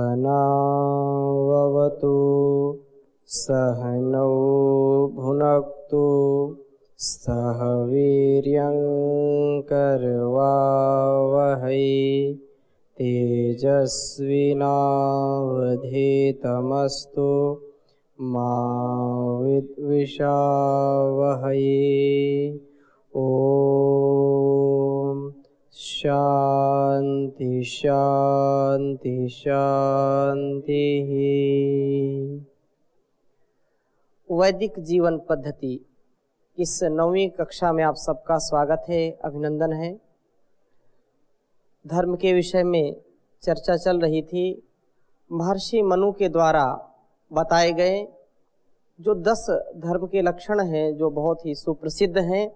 सहनाववतु सहनौ भुनक्तु सह वीर्यं करवावहै तेजस्विनावधीतमस्तु मा विद्विषावहै। ओम शांति शांति शांति। वैदिक जीवन पद्धति इस 9वीं कक्षा में आप सबका स्वागत है, अभिनंदन है। धर्म के विषय में चर्चा चल रही थी। महर्षि मनु के द्वारा बताए गए जो 10 धर्म के लक्षण हैं, जो बहुत ही सुप्रसिद्ध हैं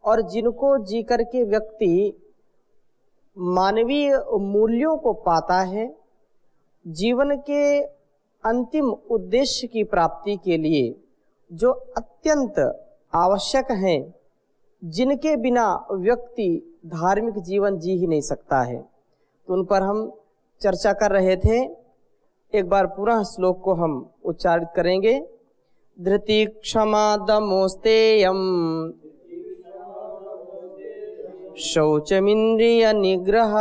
और जिनको जी करके व्यक्ति मानवीय मूल्यों को पाता है, जीवन के अंतिम उद्देश्य की प्राप्ति के लिए जो अत्यंत आवश्यक हैं, जिनके बिना व्यक्ति धार्मिक जीवन जी ही नहीं सकता है, तो उन पर हम चर्चा कर रहे थे। एक बार पूरा श्लोक को हम उच्चारित करेंगे। धृति क्षमा दमोस्तेयम शौचमिंद्रिय निग्रह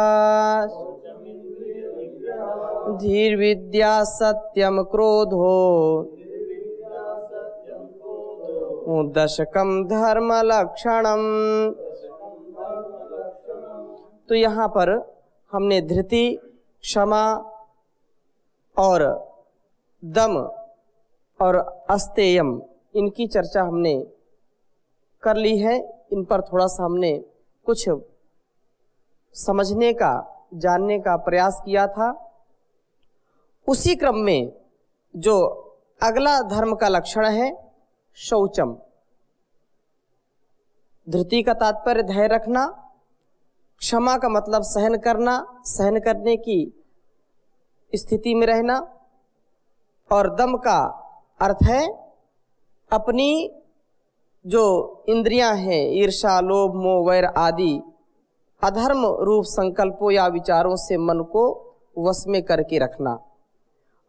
धीर विद्या सत्यम क्रोधो दशकम धर्म लक्षणम। तो यहाँ पर हमने धृति, क्षमा और दम और अस्तेयम, इनकी चर्चा हमने कर ली है। इन पर थोड़ा सा हमने कुछ समझने का, जानने का प्रयास किया था। उसी क्रम में जो अगला धर्म का लक्षण है शौचम। धृति का तात्पर्य धैर्य रखना, क्षमा का मतलब सहन करना, सहन करने की स्थिति में रहना, और दम का अर्थ है अपनी जो इंद्रियां हैं, ईर्ष्या, लोभ, मोह, वैर आदि अधर्म रूप संकल्पों या विचारों से मन को वश में करके रखना।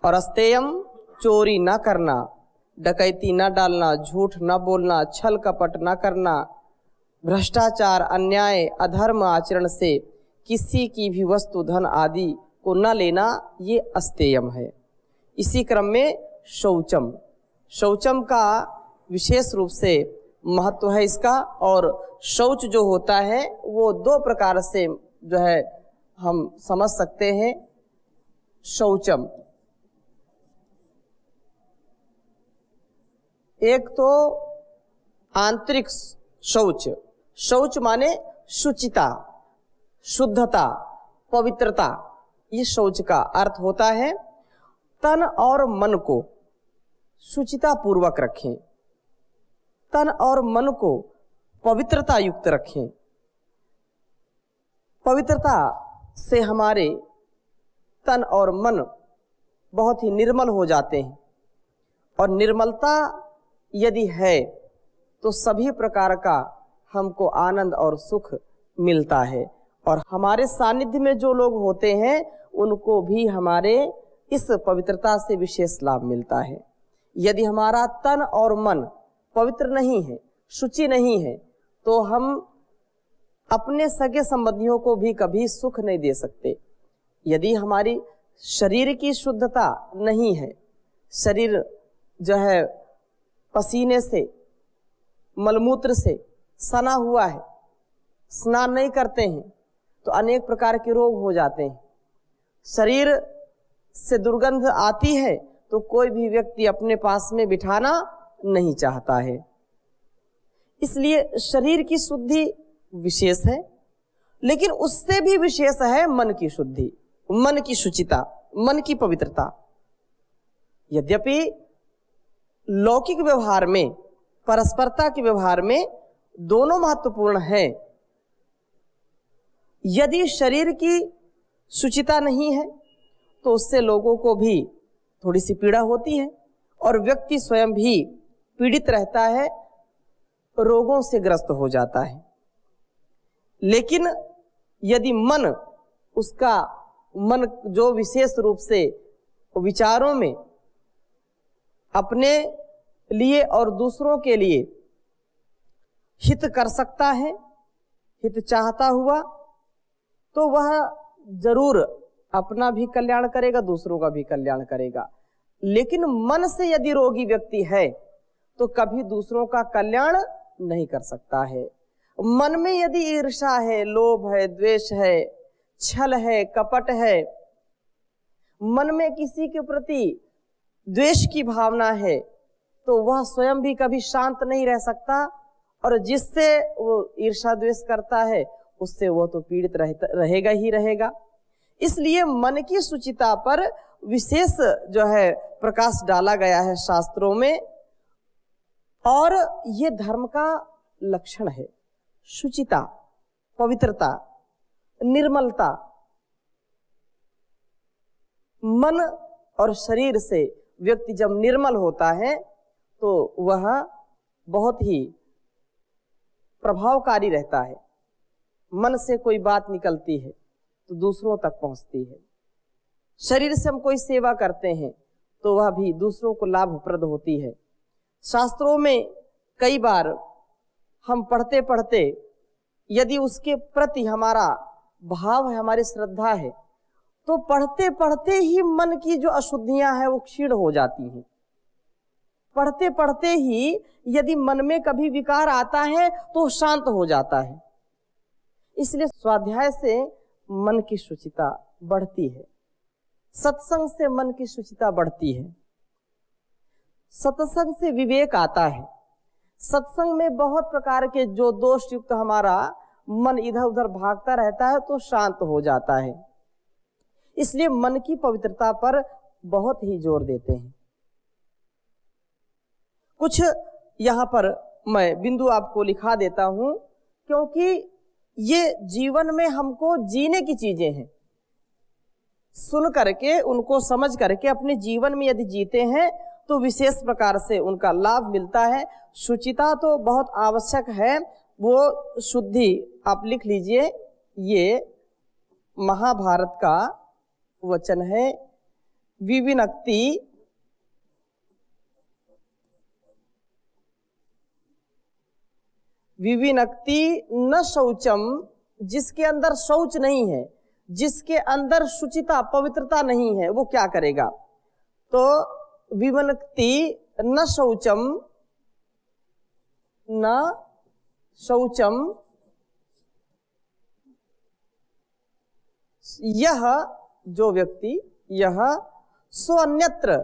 और अस्तेयम, चोरी न करना, डकैती न डालना, झूठ न बोलना, छल कपट न करना, भ्रष्टाचार, अन्याय, अधर्म आचरण से किसी की भी वस्तु, धन आदि को न लेना, ये अस्तेयम है। इसी क्रम में शौचम, शौचम का विशेष रूप से महत्व है इसका। और शौच जो होता है वो 2 प्रकार से जो है हम समझ सकते हैं। शौचम, एक तो आंतरिक शौच, शौच माने शुचिता, शुद्धता, पवित्रता, ये शौच का अर्थ होता है। तन और मन को शुचिता पूर्वक रखें, तन और मन को पवित्रता युक्त रखें। पवित्रता से हमारे तन और मन बहुत ही निर्मल हो जाते हैं, और निर्मलता यदि है तो सभी प्रकार का हमको आनंद और सुख मिलता है। और हमारे सानिध्य में जो लोग होते हैं उनको भी हमारे इस पवित्रता से विशेष लाभ मिलता है। यदि हमारा तन और मन पवित्र नहीं है, शुचि नहीं है, तो हम अपने सगे संबंधियों को भी कभी सुख नहीं दे सकते। यदि हमारी शरीर की शुद्धता नहीं है, शरीर जो है पसीने से, मलमूत्र से सना हुआ है, स्नान नहीं करते हैं, तो अनेक प्रकार के रोग हो जाते हैं। शरीर से दुर्गंध आती है तो कोई भी व्यक्ति अपने पास में बिठाना नहीं चाहता है। इसलिए शरीर की शुद्धि विशेष है, लेकिन उससे भी विशेष है मन की शुद्धि, मन की शुचिता, मन की पवित्रता। यद्यपि लौकिक व्यवहार में, परस्परता के व्यवहार में दोनों महत्वपूर्ण हैं। यदि शरीर की शुचिता नहीं है तो उससे लोगों को भी थोड़ी सी पीड़ा होती है, और व्यक्ति स्वयं भी पीड़ित रहता है, रोगों से ग्रस्त हो जाता है। लेकिन यदि मन, उसका मन जो विशेष रूप से विचारों में अपने लिए और दूसरों के लिए हित कर सकता है, हित चाहता हुआ, तो वह जरूर अपना भी कल्याण करेगा, दूसरों का भी कल्याण करेगा। लेकिन मन से यदि रोगी व्यक्ति है तो कभी दूसरों का कल्याण नहीं कर सकता है। मन में यदि ईर्ष्या है, लोभ है, द्वेष है, छल है, कपट है, मन में किसी के प्रति द्वेष की भावना है, तो वह स्वयं भी कभी शांत नहीं रह सकता, और जिससे वो ईर्ष्या द्वेष करता है उससे वो तो पीड़ित रहेगा ही रहेगा। इसलिए मन की शुचिता पर विशेष जो है प्रकाश डाला गया है शास्त्रों में, और ये धर्म का लक्षण है। शुचिता, पवित्रता, निर्मलता। मन और शरीर से व्यक्ति जब निर्मल होता है तो वह बहुत ही प्रभावकारी रहता है। मन से कोई बात निकलती है तो दूसरों तक पहुंचती है। शरीर से हम कोई सेवा करते हैं तो वह भी दूसरों को लाभप्रद होती है। शास्त्रों में कई बार हम पढ़ते पढ़ते यदि उसके प्रति हमारा भाव है, हमारी श्रद्धा है, तो पढ़ते पढ़ते ही मन की जो अशुद्धियां हैं वो क्षीण हो जाती हैं। पढ़ते पढ़ते ही यदि मन में कभी विकार आता है तो शांत हो जाता है। इसलिए स्वाध्याय से मन की शुचिता बढ़ती है, सत्संग से मन की शुचिता बढ़ती है, सत्संग से विवेक आता है। सत्संग में बहुत प्रकार के जो दोष युक्त हमारा मन इधर उधर भागता रहता है तो शांत हो जाता है। इसलिए मन की पवित्रता पर बहुत ही जोर देते हैं। कुछ यहां पर मैं बिंदु आपको लिखा देता हूं, क्योंकि ये जीवन में हमको जीने की चीजें हैं। सुन करके, उनको समझ करके अपने जीवन में यदि जीते हैं तो विशेष प्रकार से उनका लाभ मिलता है। शुचिता तो बहुत आवश्यक है, वो शुद्धि आप लिख लीजिए। ये महाभारत का वचन है, विविनक्ति विविनक्ति न शौचम, जिसके अंदर शौच नहीं है, जिसके अंदर शुचिता पवित्रता नहीं है, वो क्या करेगा? तो विविनक्ति न शौचम, न शौचम, यह जो व्यक्ति, यह सो अन्यत्र,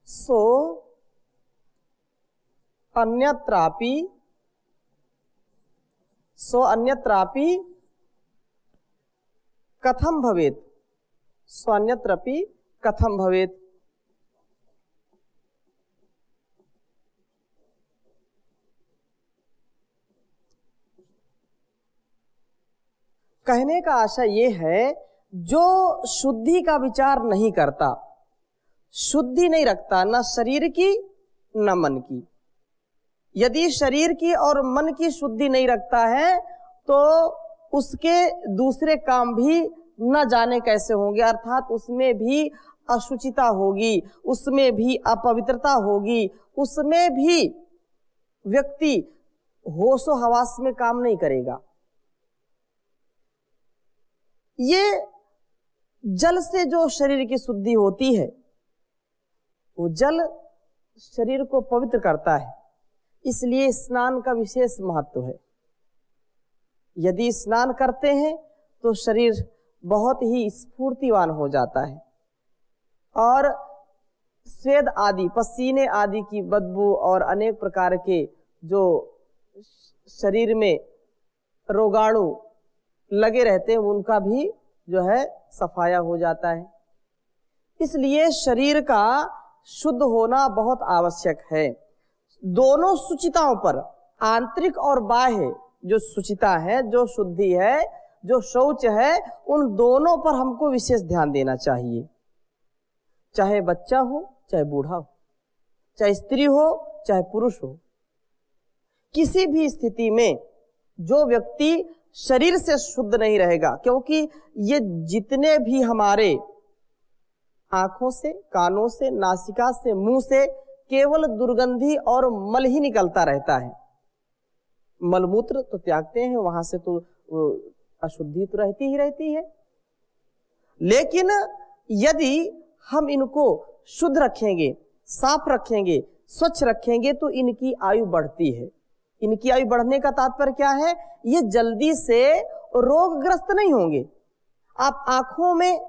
सो अन्यत्रापि, सो अन्यत्रापि कथम भवेत, सो अन्यत्रापि कथम भवेत। कहने का आशा ये है, जो शुद्धि का विचार नहीं करता, शुद्धि नहीं रखता, न शरीर की न मन की। यदि शरीर की और मन की शुद्धि नहीं रखता है तो उसके दूसरे काम भी न जाने कैसे होंगे, अर्थात उसमें भी अशुचिता होगी, उसमें भी अपवित्रता होगी, उसमें भी व्यक्ति होशो हवास में काम नहीं करेगा। ये जल से जो शरीर की शुद्धि होती है, वो जल शरीर को पवित्र करता है। इसलिए स्नान का विशेष महत्व है। यदि स्नान करते हैं तो शरीर बहुत ही स्फूर्तिवान हो जाता है, और स्वेद आदि, पसीने आदि की बदबू और अनेक प्रकार के जो शरीर में रोगाणु लगे रहते हैं उनका भी जो है सफाया हो जाता है। इसलिए शरीर का शुद्ध होना बहुत आवश्यक है। दोनों शुचिताओं पर, आंतरिक और बाह्य जो शुचिता है, जो शुद्धि है, जो शौच है, उन दोनों पर हमको विशेष ध्यान देना चाहिए। चाहे बच्चा हो, चाहे बूढ़ा हो, चाहे स्त्री हो, चाहे पुरुष हो, किसी भी स्थिति में जो व्यक्ति शरीर से शुद्ध नहीं रहेगा, क्योंकि ये जितने भी हमारे आंखों से, कानों से, नासिका से, मुंह से केवल दुर्गंधी और मल ही निकलता रहता है। मलमूत्र तो त्यागते हैं, वहां से तो अशुद्धि तो रहती ही रहती है। लेकिन यदि हम इनको शुद्ध रखेंगे, साफ रखेंगे, स्वच्छ रखेंगे तो इनकी आयु बढ़ती है। इनकी आयु बढ़ने का तात्पर्य क्या है? ये जल्दी से रोगग्रस्त नहीं होंगे। आप आंखों में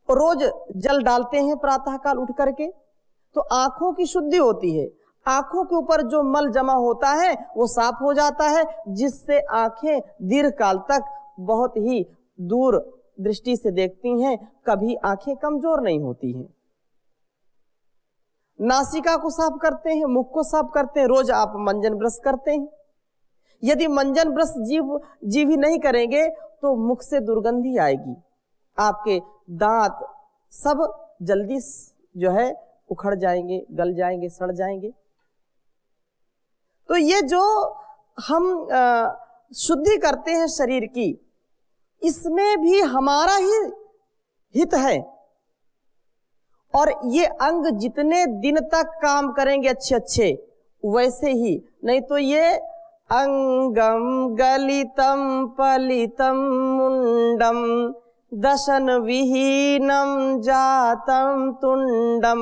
रोज जल डालते हैं प्रातःकाल उठ करके, तो आंखों की शुद्धि होती है। आंखों के ऊपर जो मल जमा होता है वो साफ हो जाता है, जिससे आंखें दीर्घ काल तक बहुत ही दूर दृष्टि से देखती हैं, कभी आंखें कमजोर नहीं होती हैं। नासिका को साफ करते हैं, मुख को साफ करते हैं, रोज आप मंजन ब्रश करते हैं। यदि मंजन ब्रश जीभ ही नहीं करेंगे तो मुख से दुर्गंधी आएगी, आपके दांत सब जल्दी जो है उखड़ जाएंगे, गल जाएंगे, सड़ जाएंगे। तो ये जो हम शुद्धि करते हैं शरीर की, इसमें भी हमारा ही हित है। और ये अंग जितने दिन तक काम करेंगे अच्छे अच्छे, वैसे ही, नहीं तो ये अंगम गलितम पलितम मुंडम दशन विहीनम जातम तुंडम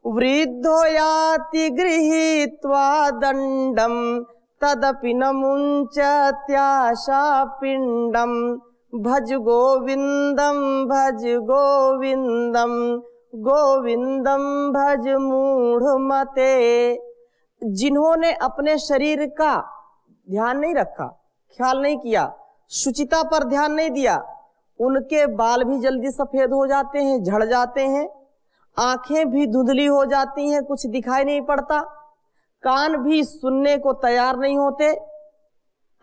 वृद्धो याति गृहीत्वा दंडम तदपि न मुंचत्याशा पिंडम भज गोविंदम गोविंदम भज मूढ़ मते। जिन्होंने अपने शरीर का ध्यान नहीं रखा, ख्याल नहीं किया, शुचिता पर ध्यान नहीं दिया, उनके बाल भी जल्दी सफेद हो जाते हैं, झड़ जाते हैं, आंखें भी धुंधली हो जाती हैं, कुछ दिखाई नहीं पड़ता, कान भी सुनने को तैयार नहीं होते,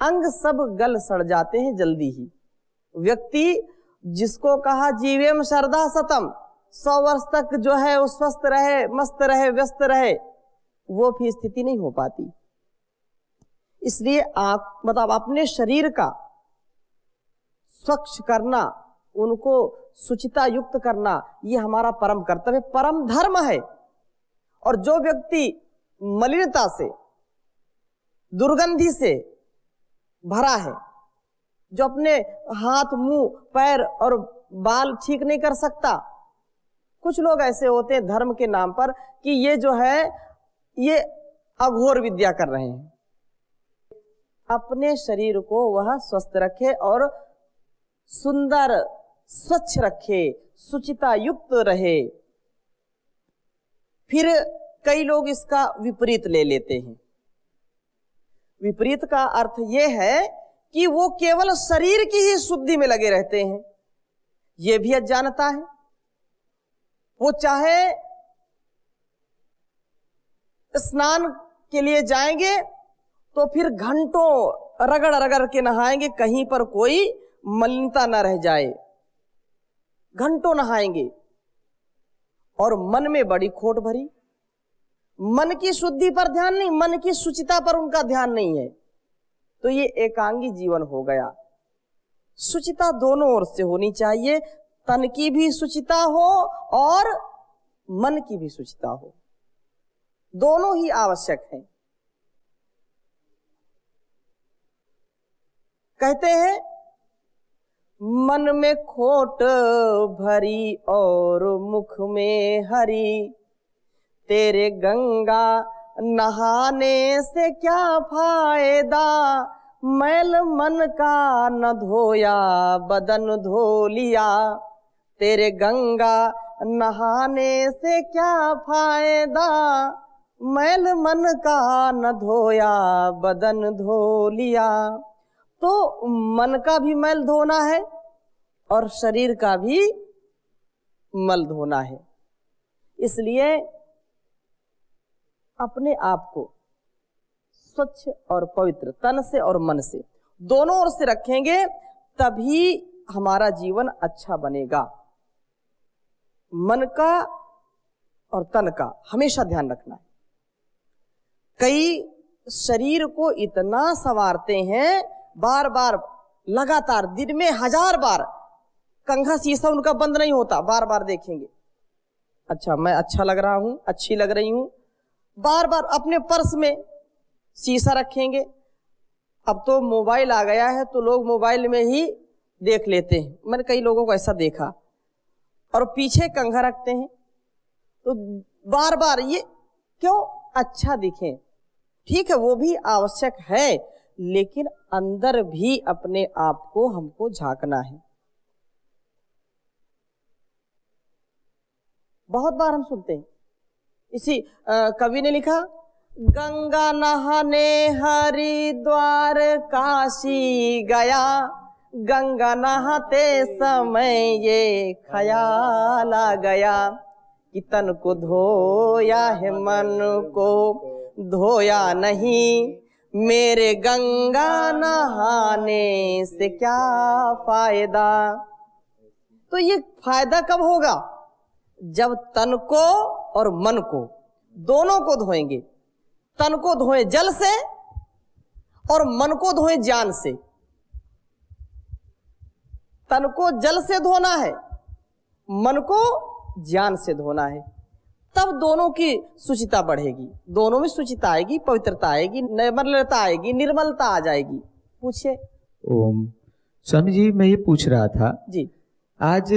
अंग सब गल सड़ जाते हैं जल्दी ही। व्यक्ति जिसको कहा जीवेम शरदा सतम, 100 वर्ष तक जो है वो स्वस्थ रहे, मस्त रहे, व्यस्त रहे, वो भी स्थिति नहीं हो पाती। इसलिए आप मतलब अपने शरीर का स्वच्छ करना, उनको शुचिता युक्त करना, ये हमारा परम कर्तव्य, परम धर्म है। और जो व्यक्ति मलिनता से, दुर्गंधी से भरा है, जो अपने हाथ, मुंह, पैर और बाल ठीक नहीं कर सकता, कुछ लोग ऐसे होते हैं धर्म के नाम पर कि ये जो है ये अघोर विद्या कर रहे हैं। अपने शरीर को वह स्वस्थ रखे और सुंदर स्वच्छ रखे, शुचिता युक्त रहे। फिर कई लोग इसका विपरीत ले लेते हैं। विपरीत का अर्थ यह है कि वो केवल शरीर की ही शुद्धि में लगे रहते हैं। यह भी अज्ञानता है। वो चाहे स्नान के लिए जाएंगे तो फिर घंटों रगड़ रगड़ के नहाएंगे, कहीं पर कोई मलिनता न रह जाए, घंटों नहाएंगे, और मन में बड़ी खोट भरी, मन की शुद्धि पर ध्यान नहीं, मन की शुचिता पर उनका ध्यान नहीं है। तो ये एकांगी जीवन हो गया। शुचिता दोनों ओर से होनी चाहिए, तन की भी शुचिता हो और मन की भी शुचिता हो, दोनों ही आवश्यक हैं। कहते हैं मन में खोट भरी और मुख में हरी, तेरे गंगा नहाने से क्या फायदा, मैल मन का न धोया बदन धो लिया। तेरे गंगा नहाने से क्या फायदा, मैल मन का न धोया बदन धो लिया। तो मन का भी मैल धोना है और शरीर का भी मल धोना है। इसलिए अपने आप को स्वच्छ और पवित्र, तन से और मन से, दोनों ओर से रखेंगे, तभी हमारा जीवन अच्छा बनेगा। मन का और तन का हमेशा ध्यान रखना है। कई शरीर को इतना संवारते हैं, बार बार लगातार दिन में 1000 बार, कंघा शीशा उनका बंद नहीं होता, बार बार देखेंगे, अच्छा मैं अच्छा लग रहा हूं, अच्छी लग रही हूं, बार बार अपने पर्स में शीशा रखेंगे। अब तो मोबाइल आ गया है तो लोग मोबाइल में ही देख लेते हैं, मैंने कई लोगों को ऐसा देखा, और पीछे कंघा रखते हैं। तो बार बार ये क्यों? अच्छा दिखें, ठीक है वो भी आवश्यक है, लेकिन अंदर भी अपने आप को हमको झांकना है। बहुत बार हम सुनते हैं, इसी कवि ने लिखा, गंगा नहाने हरिद्वार काशी गया, गंगा नहाते समय ये ख्याल आ गया कि तन को धोया है मन को धोया नहीं, मेरे गंगा नहाने से क्या फायदा। तो ये फायदा कब होगा? जब तन को और मन को दोनों को धोएंगे। तन को धोएं जल से और मन को धोएं ज्ञान से। तन को जल से धोना है, मन को ज्ञान से धोना है, तब दोनों की शुचिता बढ़ेगी, दोनों में शुचिता आएगी, पवित्रता आएगी, निर्मलता आएगी, निर्मलता आ जाएगी। पूछिए। ओम। स्वामी जी मैं ये पूछ रहा था जी, आज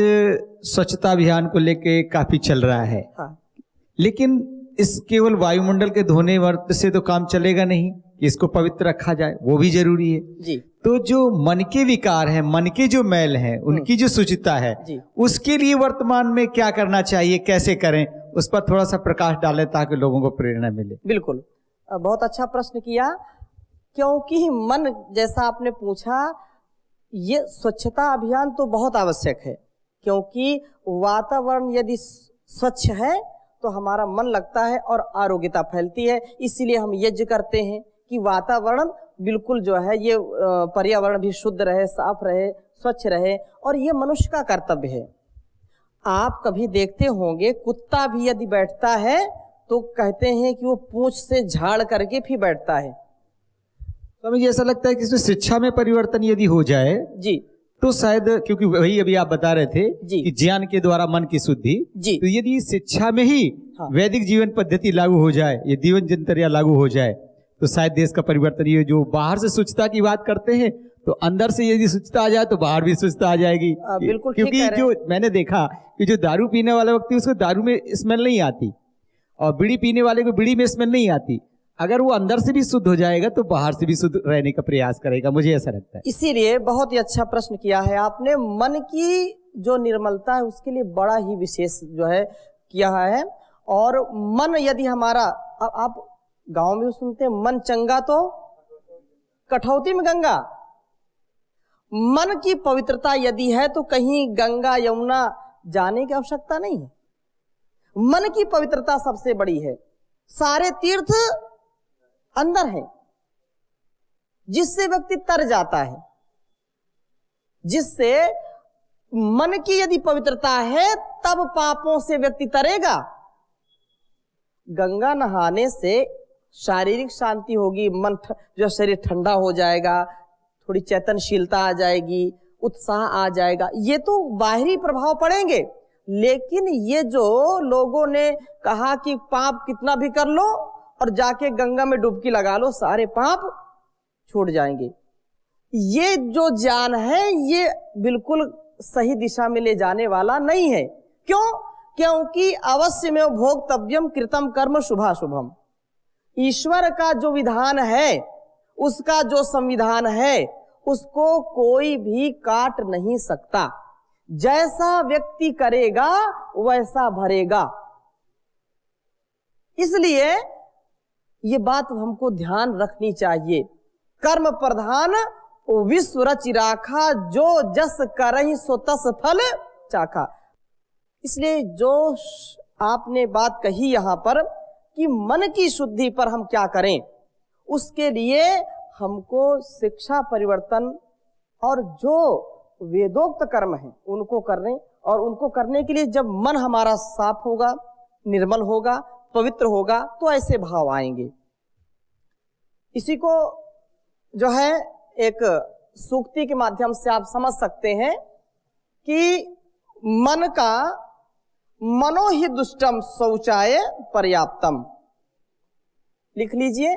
स्वच्छता अभियान को लेके काफी चल रहा है। हाँ, लेकिन इस केवल वायुमंडल के धोने वर्त से तो काम चलेगा नहीं, इसको पवित्र रखा जाए वो भी जरूरी है जी। तो जो मन के विकार हैं, मन के जो मैल हैं, उनकी जो शुचिता है जी। उसके लिए वर्तमान में क्या करना चाहिए, कैसे करें, उस पर थोड़ा सा प्रकाश डालें ताकि लोगों को प्रेरणा मिले। बिल्कुल, बहुत अच्छा प्रश्न किया, क्योंकि मन जैसा आपने पूछा, ये स्वच्छता अभियान तो बहुत आवश्यक है, क्योंकि वातावरण यदि स्वच्छ है तो हमारा मन लगता है और आरोग्यता फैलती है। इसीलिए हम यज्ञ करते हैं कि वातावरण बिल्कुल जो है ये पर्यावरण भी शुद्ध रहे, साफ रहे, स्वच्छ रहे, और ये मनुष्य का कर्तव्य है। आप कभी देखते होंगे कुत्ता भी यदि बैठता है तो कहते हैं कि वो पूंछ से झाड़ करके फिर बैठता है। तो मुझे ऐसा लगता है कि इसमें शिक्षा में परिवर्तन यदि हो जाए जी, तो शायद, क्योंकि वही अभी आप बता रहे थे जी, कि ज्ञान के द्वारा मन की शुद्धि, जी, तो यदि शिक्षा में ही हाँ, वैदिक जीवन पद्धति लागू हो जाए, ये जीवन दिनचर्या लागू हो जाए, तो शायद देश का परिवर्तन। ये जो बाहर से स्वच्छता की बात करते हैं तो अंदर से यदि स्वच्छता आ जाए तो बाहर भी स्वच्छता आ जाएगी। बिल्कुल, क्योंकि जो मैंने देखा कि जो दारू पीने वाला व्यक्ति उसको दारू में स्मेल नहीं आती और बीड़ी पीने वाले को बीड़ी में स्मेल नहीं आती। अगर वो अंदर से भी शुद्ध हो जाएगा तो बाहर से भी शुद्ध रहने का प्रयास करेगा, मुझे ऐसा लगता है। इसीलिए बहुत ही अच्छा प्रश्न किया है आपने। मन की जो निर्मलता है उसके लिए बड़ा ही विशेष जो है किया है। और मन यदि हमारा, आप गांव में सुनते हैं मन चंगा तो कठौती में गंगा। मन की पवित्रता यदि है तो कहीं गंगा यमुना जाने की आवश्यकता नहीं है। मन की पवित्रता सबसे बड़ी है। सारे तीर्थ अंदर है, जिससे व्यक्ति तर जाता है, जिससे मन की यदि पवित्रता है तब पापों से व्यक्ति तरेगा। गंगा नहाने से शारीरिक शांति होगी, मन जो शरीर ठंडा हो जाएगा, थोड़ी चेतनशीलता आ जाएगी, उत्साह आ जाएगा, ये तो बाहरी प्रभाव पड़ेंगे। लेकिन ये जो लोगों ने कहा कि पाप कितना भी कर लो और जाके गंगा में डुबकी लगा लो, सारे पाप छूट जाएंगे, ये जो ज्ञान है ये बिल्कुल सही दिशा में ले जाने वाला नहीं है। क्यों? क्योंकि अवश्य में भोक्तव्यम कृतम कर्म शुभाशुभम। ईश्वर का जो विधान है, उसका जो संविधान है, उसको कोई भी काट नहीं सकता। जैसा व्यक्ति करेगा वैसा भरेगा। इसलिए ये बात हमको ध्यान रखनी चाहिए। कर्म प्रधान विश्व रचि राखा, जो जस करहि सो तस फल चाखा। इसलिए जो आपने बात कही यहां पर कि मन की शुद्धि पर हम क्या करें, उसके लिए हमको शिक्षा परिवर्तन और जो वेदोक्त कर्म है उनको करने, और उनको करने के लिए जब मन हमारा साफ होगा, निर्मल होगा, पवित्र होगा, तो ऐसे भाव आएंगे। इसी को जो है एक सूक्ति के माध्यम से आप समझ सकते हैं कि मन का मनो हि दुष्टम शौचाय पर्याप्तम। लिख लीजिए,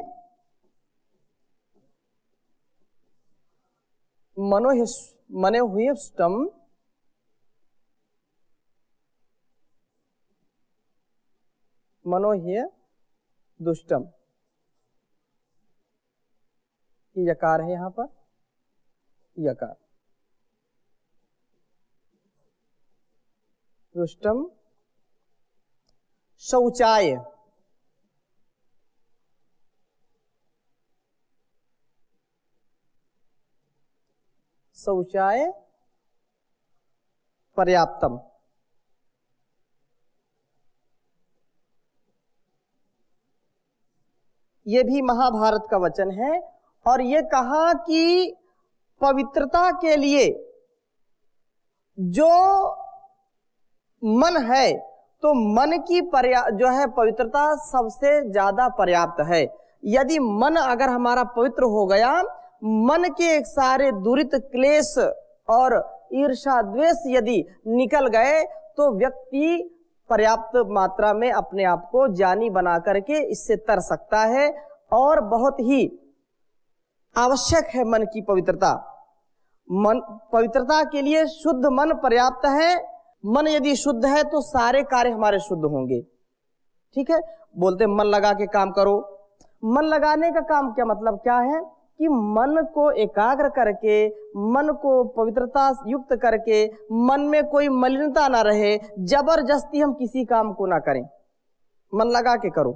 मनो हुए दुष्टम मनो हि दुष्टम, ये यकार है यहां पर, यकार, दुष्टम शौचाय, शौचाय पर्याप्तम। ये भी महाभारत का वचन है और ये कहा कि पवित्रता के लिए जो मन है तो मन की जो है पवित्रता सबसे ज्यादा पर्याप्त है। यदि मन अगर हमारा पवित्र हो गया, मन के सारे दुरित क्लेश और ईर्ष्या द्वेष यदि निकल गए तो व्यक्ति पर्याप्त मात्रा में अपने आप को ज्ञानी बना करके इससे तर सकता है और बहुत ही आवश्यक है मन की पवित्रता। मन पवित्रता के लिए शुद्ध मन पर्याप्त है। मन यदि शुद्ध है तो सारे कार्य हमारे शुद्ध होंगे। ठीक है, बोलते मन लगा के काम करो। मन लगाने का काम क्या मतलब क्या है कि मन को एकाग्र करके, मन को पवित्रता युक्त करके, मन में कोई मलिनता ना रहे, जबरदस्ती हम किसी काम को ना करें। मन लगा के करो।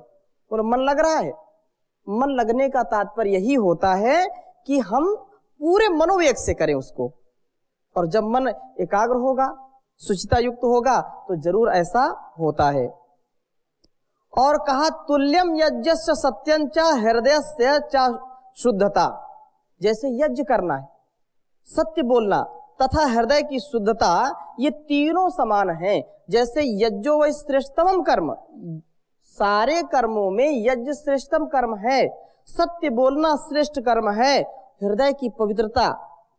और मन लग रहा है, मन लगने का तात्पर्य यही होता है कि हम पूरे मनोवेग से करें उसको। और जब मन एकाग्र होगा, शुचिता युक्त होगा तो जरूर ऐसा होता है। और कहा तुल्यम यज्ञस्य सत्यं च हृदयस्य च शुद्धता। जैसे यज्ञ करना है, सत्य बोलना तथा हृदय की शुद्धता, ये तीनों समान हैं। जैसे यज्ञो वै श्रेष्ठतम कर्म, सारे कर्मों में यज्ञ श्रेष्ठतम कर्म है, सत्य बोलना श्रेष्ठ कर्म है। हृदय की पवित्रता,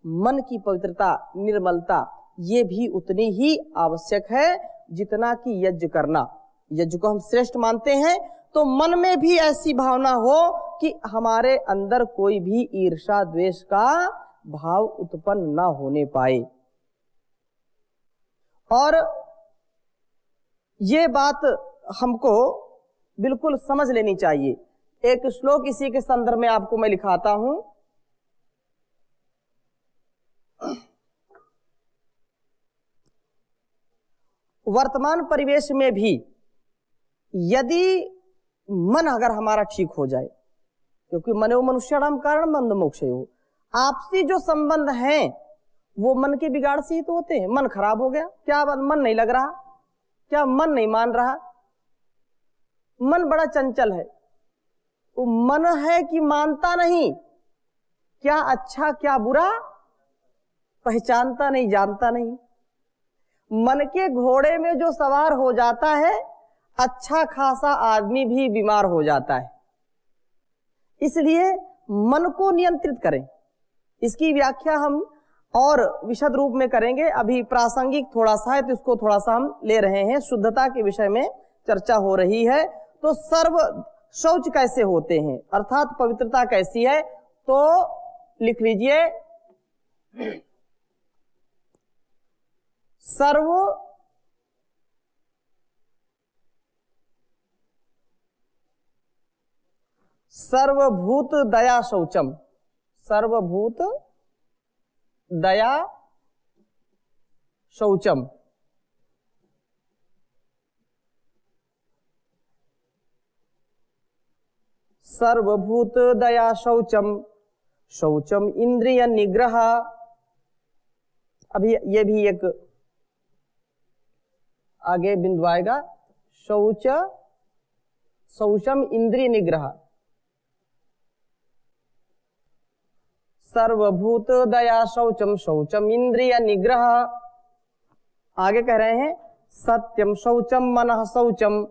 मन की पवित्रता, निर्मलता, ये भी उतनी ही आवश्यक है जितना कि यज्ञ करना। यज्ञ को हम श्रेष्ठ मानते हैं तो मन में भी ऐसी भावना हो कि हमारे अंदर कोई भी ईर्ष्या द्वेष का भाव उत्पन्न ना होने पाए। और ये बात हमको बिल्कुल समझ लेनी चाहिए। एक श्लोक इसी के संदर्भ में आपको मैं लिखाता हूं। वर्तमान परिवेश में भी यदि मन अगर हमारा ठीक हो जाए, क्योंकि मनो मनुष्याणाम कारण मंद मोक्ष हो, आपसी जो संबंध हैं वो मन के बिगाड़ से ही तो होते हैं। मन खराब हो गया, क्या मन नहीं लग रहा, क्या मन नहीं मान रहा, मन बड़ा चंचल है, वो मन है कि मानता नहीं, क्या अच्छा क्या बुरा पहचानता नहीं, जानता नहीं। मन के घोड़े में जो सवार हो जाता है, अच्छा खासा आदमी भी बीमार हो जाता है। इसलिए मन को नियंत्रित करें। इसकी व्याख्या हम और विशद रूप में करेंगे। अभी प्रासंगिक थोड़ा सा है तो इसको थोड़ा सा हम ले रहे हैं। शुद्धता के विषय में चर्चा हो रही है। तो सर्व शौच कैसे होते हैं, अर्थात पवित्रता कैसी है, तो लिख लीजिए सर्वभूत दया शौचम। सर्वभूत दया शौचम। सर्वभूत दया शौचम। शौचम इंद्रिय निग्रह। अभी ये भी एक आगे बिंदु आएगा। शौचम इंद्रिय निग्रह। सर्वभूत दया शौचम, शौचम इंद्रिय निग्रह। आगे कह रहे हैं सत्यम शौचम मनः शौचम।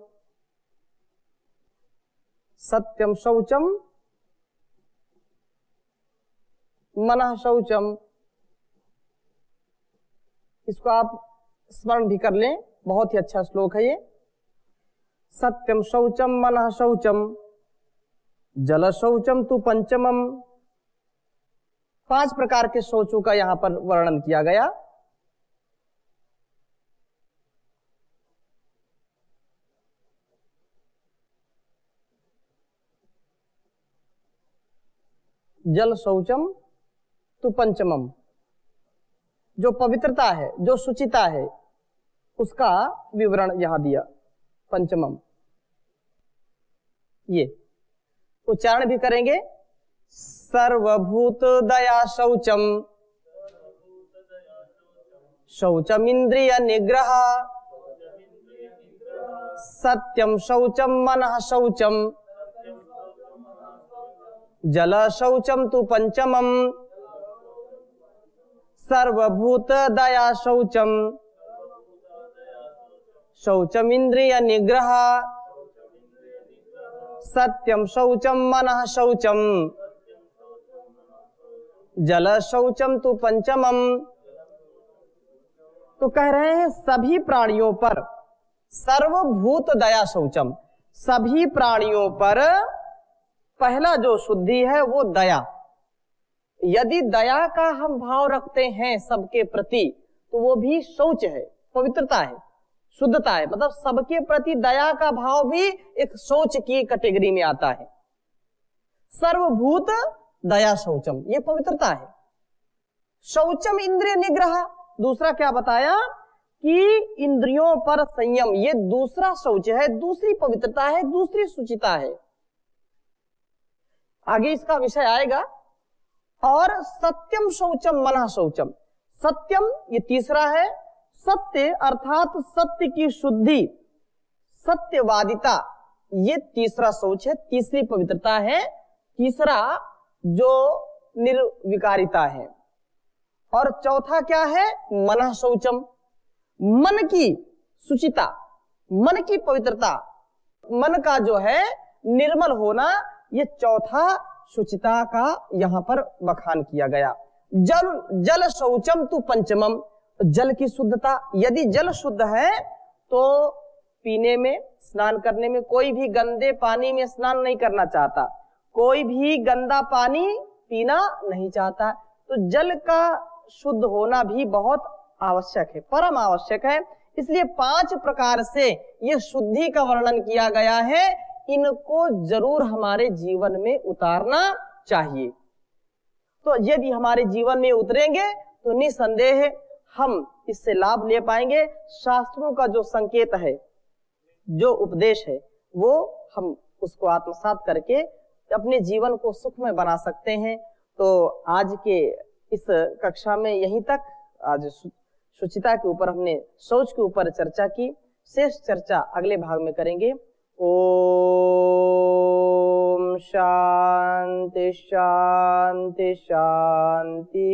सत्यम शौचम मनः शौचम। इसको आप स्मरण भी कर लें। बहुत ही अच्छा श्लोक है ये। सत्यम शौचम मनः शौचम जल शौचम तु पंचमम। 5 प्रकार के शौचों का यहां पर वर्णन किया गया। जल शौचम तु पंचमम, जो पवित्रता है, जो शुचिता है, उसका विवरण यहां दिया। पंचमम, ये उच्चारण भी करेंगे। सर्वभूत दया शौचम शौचम इंद्रिय निग्रह सत्यम शौचम मनः शौचम जल शौचम तु पंचमम। सर्वभूत दया शौचम शौचम इंद्रिय निग्रह सत्यम शौचम मनः शौचम जल शौचम तु पंचमम। तो कह रहे हैं सभी प्राणियों पर सर्वभूत दया शौचम, सभी प्राणियों पर पहला जो शुद्धि है वो दया। यदि दया का हम भाव रखते हैं सबके प्रति तो वो भी शौच है, पवित्रता है, शुद्धता है। मतलब सबके प्रति दया का भाव भी एक शौच की कैटेगरी में आता है। सर्वभूत दया शौचम, ये पवित्रता है। शौचम इंद्रिय निग्रह, दूसरा क्या बताया कि इंद्रियों पर संयम, ये दूसरा शौच है, दूसरी पवित्रता है, दूसरी शुचिता है। आगे इसका विषय आएगा। और सत्यम शौचम मनः शौचम, सत्यम ये तीसरा है। सत्य अर्थात सत्य की शुद्धि, सत्यवादिता, ये तीसरा शौच है, तीसरी पवित्रता है। तीसरा जो निर्विकारिता है। और चौथा क्या है? मनः शौचम, मन की शुचिता, मन की पवित्रता, मन का जो है निर्मल होना, ये चौथा शुचिता का यहां पर बखान किया गया। जल शौचम तु पंचमम, जल की शुद्धता। यदि जल शुद्ध है तो पीने में, स्नान करने में, कोई भी गंदे पानी में स्नान नहीं करना चाहता, कोई भी गंदा पानी पीना नहीं चाहता। तो जल का शुद्ध होना भी बहुत आवश्यक है, परम आवश्यक है। इसलिए 5 प्रकार से ये शुद्धि का वर्णन किया गया है। इनको जरूर हमारे जीवन में उतारना चाहिए। तो यदि हमारे जीवन में उतरेंगे तो निसंदेह हम इससे लाभ ले पाएंगे। शास्त्रों का जो संकेत है, जो उपदेश है, वो हम उसको आत्मसात करके अपने जीवन को सुखमय बना सकते हैं। तो आज के इस कक्षा में यहीं तक। आज शुचिता के ऊपर हमने शौच के ऊपर चर्चा की। शेष चर्चा अगले भाग में करेंगे। ओम शांति शांति शांति।